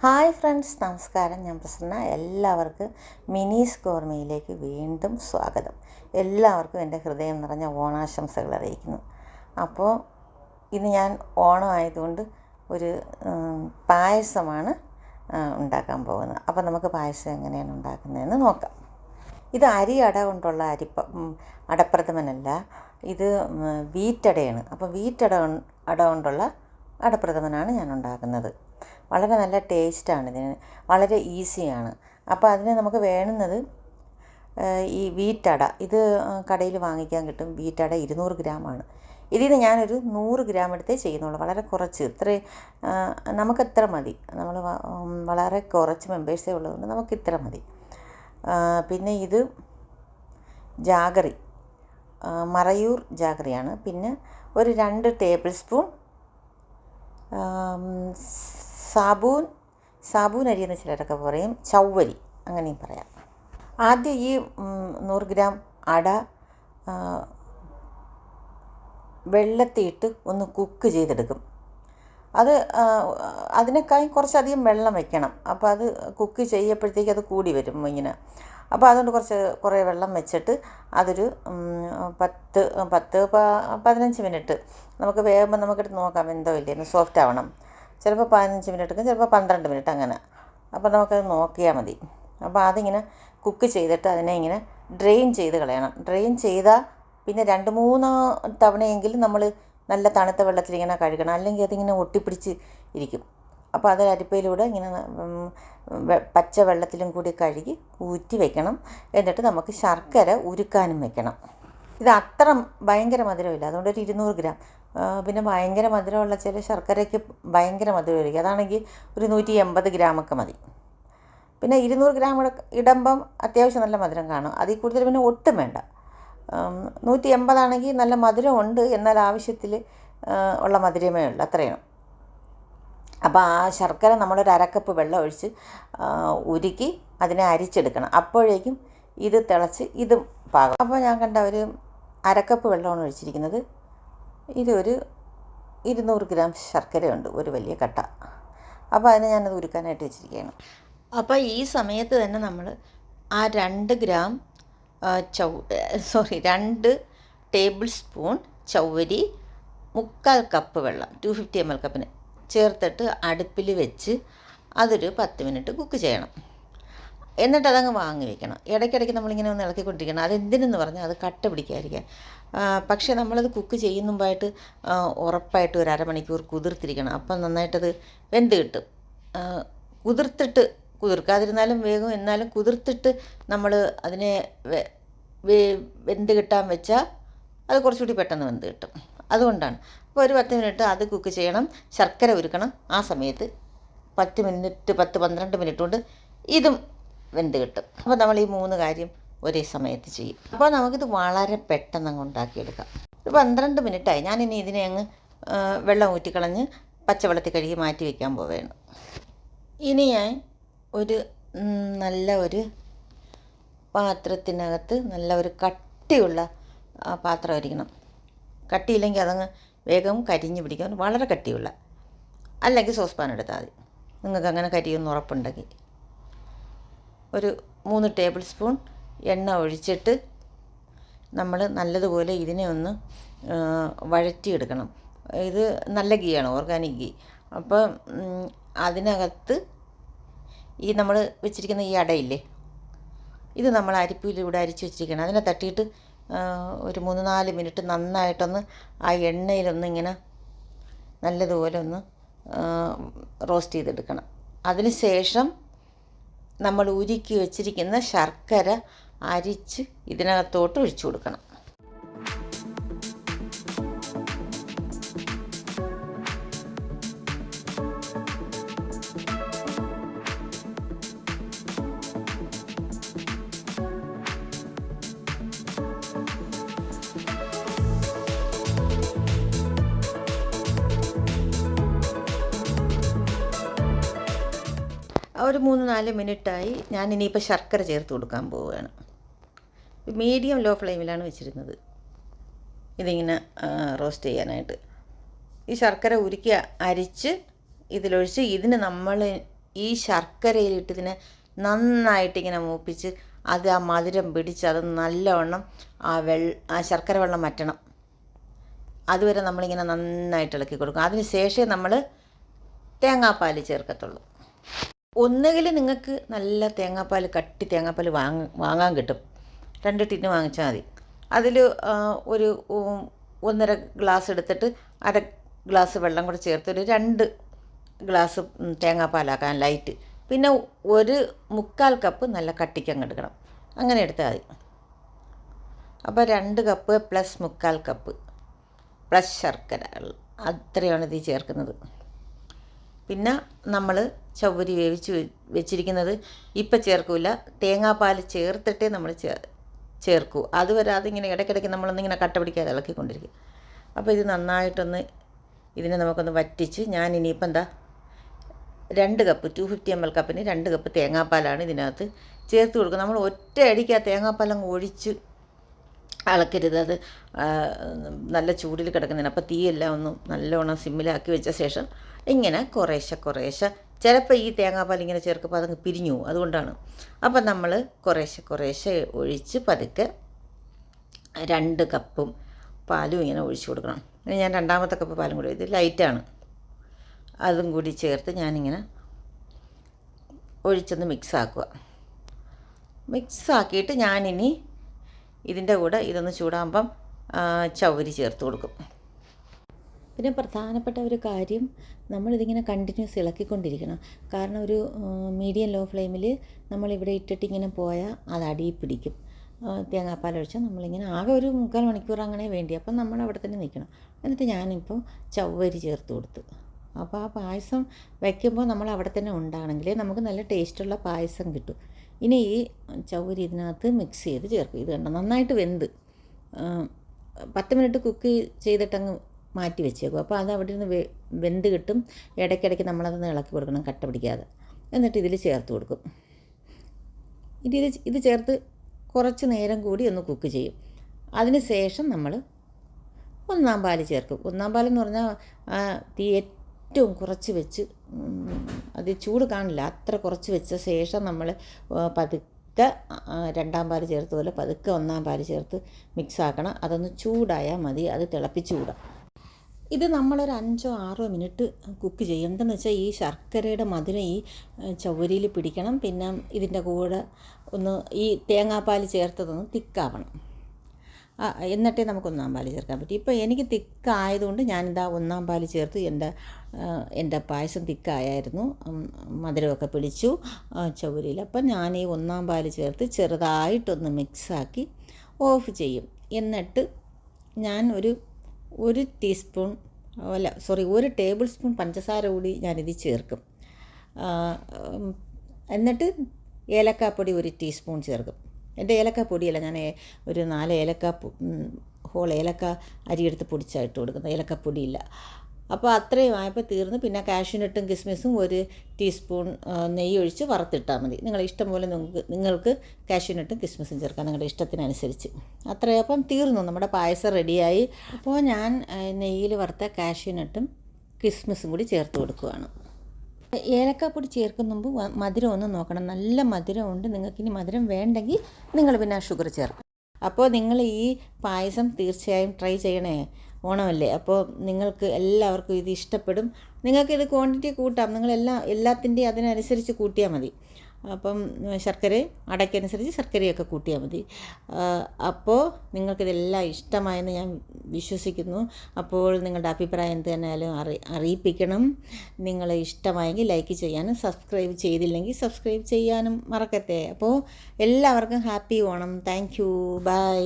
Hi friends, നമസ്കാരം. ഞാൻ പ്രസന്ന. എല്ലാവർക്കും മിനീസ് ഗോർമയിലേക്ക് വീണ്ടും സ്വാഗതം. എല്ലാവർക്കും എൻ്റെ ഹൃദയം നിറഞ്ഞ ഓണാശംസകൾ അറിയിക്കുന്നു. അപ്പോൾ ഇന്ന് ഞാൻ ഓണം ആയതുകൊണ്ട് ഒരു പായസമാണ് ഉണ്ടാക്കാൻ പോകുന്നത്. അപ്പോൾ നമുക്ക് പായസം എങ്ങനെയാണ് ഉണ്ടാക്കുന്നതെന്ന് നോക്കാം. ഇത് അരി അട കൊണ്ടുള്ള അടപ്രഥമനല്ല, ഇത് വീറ്റടയാണ്. അപ്പോൾ അട കൊണ്ടുള്ള അടപ്രഥമനാണ് ഞാൻ ഉണ്ടാക്കുന്നത്. വളരെ നല്ല ടേസ്റ്റാണ് ഇതിന്, വളരെ ഈസിയാണ്. അപ്പോൾ അതിന് നമുക്ക് വേണ്ടുന്നത് ഈ വീറ്റട. ഇത് കടയിൽ വാങ്ങിക്കാൻ കിട്ടും. വീറ്റട 200 ഗ്രാമാണ്. ഇതിൽ നിന്ന് ഞാനൊരു 100 ഗ്രാം എടുത്തേ ചെയ്യുന്നുള്ളൂ. വളരെ കുറച്ച്, നമുക്കെത്ര മതി. നമ്മൾ വളരെ കുറച്ച് മെമ്പേഴ്സേ ഉള്ളതുകൊണ്ട് നമുക്കിത്ര മതി. പിന്നെ ഇത് ജാഗറി, മറയൂർ ജാഗറിയാണ്. പിന്നെ ഒരു 2 ടേബിൾ സ്പൂൺ സാബൂൻ അരി എന്ന് ചിലരൊക്കെ പറയും, ചവ്വരി അങ്ങനെയും പറയാം. ആദ്യം ഈ 100 ഗ്രാം അട വെള്ളത്തിയിട്ട് ഒന്ന് കുക്ക് ചെയ്തെടുക്കും. അതിനേക്കാളും കുറച്ചധികം വെള്ളം വെക്കണം. അപ്പോൾ അത് കുക്ക് ചെയ്യുമ്പോഴത്തേക്ക് അത് കൂടി വരും ഇങ്ങനെ. അപ്പോൾ അതുകൊണ്ട് കുറേ വെള്ളം വെച്ചിട്ട് അതൊരു 15 മിനിറ്റ് നമുക്ക് വേകുമ്പോൾ നമുക്കെടുത്ത് നോക്കാം എന്തോ ഇല്ലേന്ന്. സോഫ്റ്റ് ആവണം. ചിലപ്പോൾ 15 മിനിറ്റ് എടുക്കും, ചിലപ്പോൾ 12 മിനിറ്റ് അങ്ങനെ. അപ്പോൾ നമുക്കത് നോക്കിയാൽ മതി. അപ്പോൾ അതിങ്ങനെ കുക്ക് ചെയ്തിട്ട് അതിനെ ഇങ്ങനെ ഡ്രെയിൻ ചെയ്ത് കളയണം. ഡ്രെയിൻ ചെയ്താൽ പിന്നെ 2-3 തവണയെങ്കിലും നമ്മൾ നല്ല തണുത്ത വെള്ളത്തിൽ ഇങ്ങനെ കഴുകണം, അല്ലെങ്കിൽ അതിങ്ങനെ ഒട്ടിപ്പിടിച്ച് ഇരിക്കും. അപ്പോൾ അത് അരിപ്പയിലൂടെ ഇങ്ങനെ പച്ച വെള്ളത്തിലും കൂടി കഴുകി ഊറ്റി വെക്കണം. എന്നിട്ട് നമുക്ക് ശർക്കര ഉരുക്കാനും വെക്കണം. ഇത് അത്ര ഭയങ്കര മധുരമില്ല, അതുകൊണ്ട് ഒരു 200 ഗ്രാം. പിന്നെ ഭയങ്കര മധുരമുള്ള ചില ശർക്കരയ്ക്ക് ഭയങ്കര മധുരമായിരിക്കും. അതാണെങ്കിൽ ഒരു 180 ഗ്രാമൊക്കെ മതി. പിന്നെ 200 ഗ്രാം ഇടുമ്പം അത്യാവശ്യം നല്ല മധുരം കാണും. അതിൽ കൂടുതൽ പിന്നെ ഒട്ടും വേണ്ട. 180 ആണെങ്കിൽ നല്ല മധുരമുണ്ട്, എന്നാൽ ആവശ്യത്തിൽ ഉള്ള മധുരമേ ഉള്ളൂ, അത്രയും. അപ്പോൾ ആ ശർക്കര നമ്മളൊരു അരക്കപ്പ് വെള്ളം ഒഴിച്ച് ഉരുക്കി അതിനെ അരിച്ചെടുക്കണം. അപ്പോഴേക്കും ഇത് തിളച്ച് ഇതും പാകം. അപ്പോൾ ഞാൻ കണ്ട ഒരു അരക്കപ്പ് വെള്ളമാണ് ഒഴിച്ചിരിക്കുന്നത്. ഇതൊരു 200 ഗ്രാം ശർക്കരയുണ്ട്, ഒരു വലിയ കട്ട. അപ്പോൾ അതിനെ ഞാനത് ഉരുക്കാനായിട്ട് വെച്ചിരിക്കുകയാണ്. അപ്പോൾ ഈ സമയത്ത് തന്നെ നമ്മൾ ആ 2 ടേബിൾ സ്പൂൺ ചവ്വരി, 3/4 കപ്പ് വെള്ളം 250 ml കപ്പിന് ചേർത്തിട്ട് അടുപ്പിൽ വെച്ച് അതൊരു 10 മിനിറ്റ് കുക്ക് ചെയ്യണം. എന്നിട്ട് അതങ്ങ് വാങ്ങി വെക്കണം. ഇടയ്ക്കിടയ്ക്ക് നമ്മളിങ്ങനെ ഒന്ന് ഇളക്കിക്കൊണ്ടിരിക്കണം. അതെന്തിനെന്ന് പറഞ്ഞാൽ അത് കട്ട പിടിക്കാതിരിക്കാൻ. പക്ഷേ നമ്മളത് കുക്ക് ചെയ്യുന്നുമ്പായിട്ട് ഉറപ്പായിട്ട് ഒരു അരമണിക്കൂർ കുതിർത്തിരിക്കണം. അപ്പം നന്നായിട്ടത് വെന്ത് കിട്ടും. കുതിർക്കാതിരുന്നാലും വേഗം, എന്നാലും കുതിർത്തിട്ട് നമ്മൾ അതിനെ വെന്ത് കിട്ടാൻ വെച്ചാൽ അത് കുറച്ചുകൂടി പെട്ടെന്ന് വെന്ത് കിട്ടും. അതുകൊണ്ടാണ്. അപ്പോൾ ഒരു 10 മിനിറ്റ് അത് കുക്ക് ചെയ്യണം, ശർക്കര ഉരുക്കണം. ആ സമയത്ത് 10-12 മിനിറ്റ് കൊണ്ട് ഇതും വെന്ത് കിട്ടും. അപ്പോൾ നമ്മൾ ഈ 3 കാര്യം ഒരേ സമയത്ത് ചെയ്യും. അപ്പോൾ നമുക്കിത് വളരെ പെട്ടെന്ന് അങ്ങ് ഉണ്ടാക്കിയെടുക്കാം. ഒരു 12 മിനിറ്റായി. ഞാനിനി ഇതിനെ അങ്ങ് വെള്ളം ഊറ്റിക്കളഞ്ഞ് പച്ചവെള്ളത്തിൽ കഴുകി മാറ്റി വയ്ക്കാൻ പോവുകയാണ്. ഇനി ഞാൻ നല്ല ഒരു പാത്രത്തിനകത്ത് നല്ല ഒരു കട്ടിയുള്ള പാത്രമായിരിക്കണം. കട്ടിയില്ലെങ്കിൽ അതങ്ങ് വേഗം കരിഞ്ഞ് പിടിക്കാൻ, വളരെ കട്ടിയുള്ള, അല്ലെങ്കിൽ സോസ്പാൻ എടുത്താൽ മതി. നിങ്ങൾക്ക് അങ്ങനെ കരിയൊന്നും ഉറപ്പുണ്ടെങ്കിൽ. ഒരു 3 ടേബിൾ സ്പൂൺ എണ്ണ ഒഴിച്ചിട്ട് നമ്മൾ നല്ലതുപോലെ ഇതിനെ ഒന്ന് വഴറ്റിയെടുക്കണം. ഇത് നല്ല ഗീയാണ്, ഓർഗാനിക് ഗീ. അപ്പോൾ അതിനകത്ത് ഈ നമ്മൾ വെച്ചിരിക്കുന്ന ഈ അടയില്ലേ, ഇത് നമ്മൾ അരിപ്പിലൂടെ അരിച്ച് വെച്ചിരിക്കണം. അതിനെ തട്ടിയിട്ട് ഒരു 3-4 മിനിറ്റ് നന്നായിട്ടൊന്ന് ആ എണ്ണയിലൊന്ന് ഇങ്ങനെ നല്ലതുപോലെ ഒന്ന് റോസ്റ്റ് ചെയ്തെടുക്കണം. അതിന് ശേഷം നമ്മൾ ഉരുക്കി വെച്ചിരിക്കുന്ന ശർക്കര അരിച്ച് ഇതിനകത്തോട്ട് ഒഴിച്ചു കൊടുക്കണം. ഒരു 3-4 മിനിറ്റായി. ഞാൻ ഇനിയിപ്പോൾ ശർക്കര ചേർത്ത് കൊടുക്കാൻ പോവുകയാണ്. മീഡിയം ലോ ഫ്ലെയിമിലാണ് വെച്ചിരുന്നത് ഇതിങ്ങനെ റോസ്റ്റ് ചെയ്യാനായിട്ട്. ഈ ശർക്കര ഉരുക്കി അരിച്ച് ഇതിലൊഴിച്ച് ഇതിന് നമ്മൾ ഈ ശർക്കരയിലിട്ട് ഇതിനെ നന്നായിട്ടിങ്ങനെ മൂപ്പിച്ച് അത് ആ മധുരം പിടിച്ച് അത് നല്ലവണ്ണം ആ ശർക്കര വെള്ളം വറ്റണം. അതുവരെ നമ്മളിങ്ങനെ നന്നായിട്ട് ഇളക്കി കൊടുക്കും. അതിന് ശേഷമേ നമ്മൾ തേങ്ങാപ്പാൽ ചേർക്കത്തുള്ളൂ. ഒന്നുകിൽ നിങ്ങൾക്ക് നല്ല തേങ്ങാപ്പാൽ കട്ടി തേങ്ങാപ്പാൽ വാങ്ങാൻ കിട്ടും. 2 ടിന്ന് വാങ്ങിച്ചാൽ മതി. അതിൽ ഒരു 1.5 ഗ്ലാസ് എടുത്തിട്ട് 1/2 ഗ്ലാസ് വെള്ളം കൂടെ ചേർത്ത് ഒരു 2 ഗ്ലാസ് തേങ്ങാപ്പാലാക്കാൻ ലൈറ്റ്. പിന്നെ 1/4 കപ്പ് നല്ല കട്ടിക്കങ്ങ് എടുക്കണം. അങ്ങനെ എടുത്താൽ മതി. അപ്പോൾ 2 കപ്പ് പ്ലസ് 1/4 കപ്പ് പ്ലസ് ശർക്കര, അത്രയാണ് ഇതിൽ ചേർക്കുന്നത്. പിന്നെ നമ്മൾ ചവ്വരി വേവിച്ച് വെച്ചിരിക്കുന്നത് ഇപ്പം ചേർക്കില്ല, തേങ്ങാപ്പാൽ ചേർത്തിട്ടേ നമ്മൾ ചേർക്കൂ. അതുവരെ അതിങ്ങനെ ഇടയ്ക്കിടയ്ക്ക് നമ്മളൊന്നിങ്ങനെ കട്ട പിടിക്കാതെ ഇളക്കിക്കൊണ്ടിരിക്കും. അപ്പോൾ ഇത് നന്നായിട്ടൊന്ന് ഇതിനെ നമുക്കൊന്ന് വറ്റിച്ച് ഞാൻ ഇനിയിപ്പോൾ 2 കപ്പ് 250 ml കപ്പിന് 2 കപ്പ് തേങ്ങാപ്പാലാണ് ഇതിനകത്ത് ചേർത്ത് കൊടുക്കുക. നമ്മൾ ഒറ്റ അടിക്ക് ആ തേങ്ങാപ്പാലങ്ങ് ഒഴിച്ച് ഇളക്കരുത്. അത് നല്ല ചൂടിൽ കിടക്കുന്നതിന്. അപ്പോൾ തീയെല്ലാം ഒന്ന് നല്ലവണ്ണം സിമ്മിലാക്കി വെച്ച ശേഷം ഇങ്ങനെ കുറേശ്ശെ ചിലപ്പോൾ ഈ തേങ്ങാപ്പാൽ ഇങ്ങനെ ചേർക്കുമ്പോൾ അതങ്ങ് പിരിഞ്ഞു പോകും. അതുകൊണ്ടാണ്. അപ്പം നമ്മൾ കുറേശ്ശെ ഒഴിച്ച് പതുക്കെ 2 കപ്പും പാലും ഇങ്ങനെ ഒഴിച്ച് കൊടുക്കണം. ഇനി ഞാൻ 2ാമത്തെ കപ്പ് പാലും കൂടി, ഇത് ലൈറ്റാണ്, അതും കൂടി ചേർത്ത് ഞാനിങ്ങനെ ഒഴിച്ചൊന്ന് മിക്സാക്കിയിട്ട് ഞാനിനി ഇതിൻ്റെ കൂടെ ഇതൊന്ന് ചൂടാകുമ്പം ചവ്വരി ചേർത്ത് കൊടുക്കും. പിന്നെ പ്രധാനപ്പെട്ട ഒരു കാര്യം, നമ്മളിതിങ്ങനെ കണ്ടിന്യൂസ് ഇളക്കിക്കൊണ്ടിരിക്കണം. കാരണം ഒരു മീഡിയം ലോ ഫ്ലെയിമിൽ നമ്മളിവിടെ ഇട്ടിട്ട് ഇങ്ങനെ പോയാൽ അത് അടിയിൽ പിടിക്കും. തേങ്ങാപ്പാലൊഴിച്ചാൽ നമ്മളിങ്ങനെ ആകെ ഒരു 3/4 മണിക്കൂർ അങ്ങനെ വേണ്ടി. അപ്പം നമ്മൾ അവിടെ തന്നെ നിൽക്കണം. എന്നിട്ട് ഞാനിപ്പോൾ ചവ്വരി ചേർത്ത് കൊടുത്തു. അപ്പോൾ ആ പായസം വയ്ക്കുമ്പോൾ നമ്മൾ അവിടെ തന്നെ ഉണ്ടാകണമെങ്കിൽ നമുക്ക് നല്ല ടേസ്റ്റുള്ള പായസം കിട്ടും. ഇനി ഈ ചവ്വരി ഇതിനകത്ത് മിക്സ് ചെയ്ത് ചേർക്കും. ഇത് കണ്ടോ നന്നായിട്ട് വെന്ത് 10 മിനിറ്റ് കുക്ക് ചെയ്തിട്ടങ്ങ് മാറ്റി വെച്ചേക്കും. അപ്പോൾ അത് അവിടെ നിന്ന് വെന്ത് കിട്ടും. ഇടയ്ക്കിടയ്ക്ക് നമ്മളതൊന്ന് ഇളക്കി കൊടുക്കണം കട്ട പിടിക്കാതെ. എന്നിട്ട് ഇതിൽ ചേർത്ത് കൊടുക്കും. ഇത് ചേർത്ത് കുറച്ച് നേരം കൂടി ഒന്ന് കുക്ക് ചെയ്യും. അതിന് ശേഷം നമ്മൾ 1/4 പാൽ ചേർക്കും. 1/4 പാലെന്ന് പറഞ്ഞാൽ തീ ഏറ്റവും കുറച്ച് വെച്ച്, അത് ചൂട് കാണില്ല, അത്ര കുറച്ച് വെച്ച ശേഷം നമ്മൾ പതുക്കെ 2ാം പാൽ ചേർത്ത് പോലെ പതുക്കെ 1/4 പാൽ ചേർത്ത് മിക്സാക്കണം. അതൊന്ന് ചൂടായാൽ മതി, അത് തിളപ്പിച്ചുകൂടാ. ഇത് നമ്മളൊരു 5-6 മിനിറ്റ് കുക്ക് ചെയ്യും. എന്താണെന്ന് വെച്ചാൽ ഈ ശർക്കരയുടെ മധുരം ഈ ചവ്വരിയിൽ പിടിക്കണം. പിന്നെ ഇതിൻ്റെ കൂടെ ഒന്ന് ഈ തേങ്ങാപ്പാൽ ചേർത്തതൊന്ന് തിക്കാവണം. എന്നിട്ടേ നമുക്ക് 1/4 പാൽ ചേർക്കാൻ പറ്റും. ഇപ്പോൾ എനിക്ക് തിക്കായതുകൊണ്ട് ഞാനിതാ 1/4 പാൽ ചേർത്ത്. എൻ്റെ പായസം തിക്കായായിരുന്നു, മധുരമൊക്കെ പിടിച്ചു ചവ്വരിയിൽ. അപ്പം ഞാൻ ഈ 1/4 പാൽ ചേർത്ത് ചെറുതായിട്ടൊന്ന് മിക്സാക്കി ഓഫ് ചെയ്യും. എന്നിട്ട് ഞാൻ ഒരു ടേബിൾ സ്പൂൺ പഞ്ചസാര കൂടി ഞാനിതിൽ ചേർക്കും. എന്നിട്ട് ഏലക്കാപ്പൊടി 1 ടീസ്പൂൺ ചേർക്കും. എൻ്റെ ഏലക്കാപ്പൊടിയല്ല, ഞാൻ ഒരു 4 ഹോൾ ഏലക്ക അരിയെടുത്ത് പൊടിച്ചായിട്ട് കൊടുക്കുന്നത്, ഏലക്കാപ്പൊടിയില്ല. അപ്പോൾ അത്രയും ആയപ്പോൾ തീർന്ന്. പിന്നെ കാഷ്യൂനട്ടും കിസ്മിസും 1 ടീസ്പൂൺ നെയ്യ് ഒഴിച്ച് വറുത്തിട്ടാൽ മതി. നിങ്ങളുടെ ഇഷ്ടം പോലെ നിങ്ങൾക്ക് കാഷ്യൂനട്ടും കിസ്മിസും ചേർക്കാം, നിങ്ങളുടെ ഇഷ്ടത്തിനനുസരിച്ച്. അത്രയപ്പം തീർന്നു, നമ്മുടെ പായസം റെഡിയായി. അപ്പോൾ ഞാൻ നെയ്യിൽ വറുത്ത കാഷ്യൂനട്ടും കിസ്മിസും കൂടി ചേർത്ത് കൊടുക്കുകയാണ്. ഏലക്കാപ്പൊടി ചേർക്കുന്ന മുമ്പ് മധുരം ഒന്ന് നോക്കണം. നല്ല മധുരമുണ്ട്. നിങ്ങൾക്കിനി മധുരം വേണ്ടെങ്കിൽ നിങ്ങൾ പിന്നെ ഷുഗർ ചേർക്കും. അപ്പോൾ നിങ്ങൾ ഈ പായസം തീർച്ചയായും ട്രൈ ചെയ്യണേ. ഓണമല്ലേ, അപ്പോൾ നിങ്ങൾക്ക് എല്ലാവർക്കും ഇത് ഇഷ്ടപ്പെടും. നിങ്ങൾക്കിത് ക്വാണ്ടിറ്റി കൂട്ടാം. എല്ലാത്തിൻ്റെയും അതിനനുസരിച്ച് കൂട്ടിയാൽ മതി. അപ്പം അടയ്ക്കനുസരിച്ച് ശർക്കരയൊക്കെ കൂട്ടിയാൽ മതി. അപ്പോൾ നിങ്ങൾക്കിതെല്ലാം ഇഷ്ടമായെന്ന് ഞാൻ വിശ്വസിക്കുന്നു. അപ്പോൾ നിങ്ങളുടെ അഭിപ്രായം എന്ത് തന്നെയാലും അറിയിപ്പിക്കണം. നിങ്ങൾ ഇഷ്ടമായെങ്കിൽ ലൈക്ക് ചെയ്യാനും സബ്സ്ക്രൈബ് ചെയ്തില്ലെങ്കിൽ സബ്സ്ക്രൈബ് ചെയ്യാനും മറക്കരുത്. അപ്പോൾ എല്ലാവർക്കും happy Onam. Thank you. By.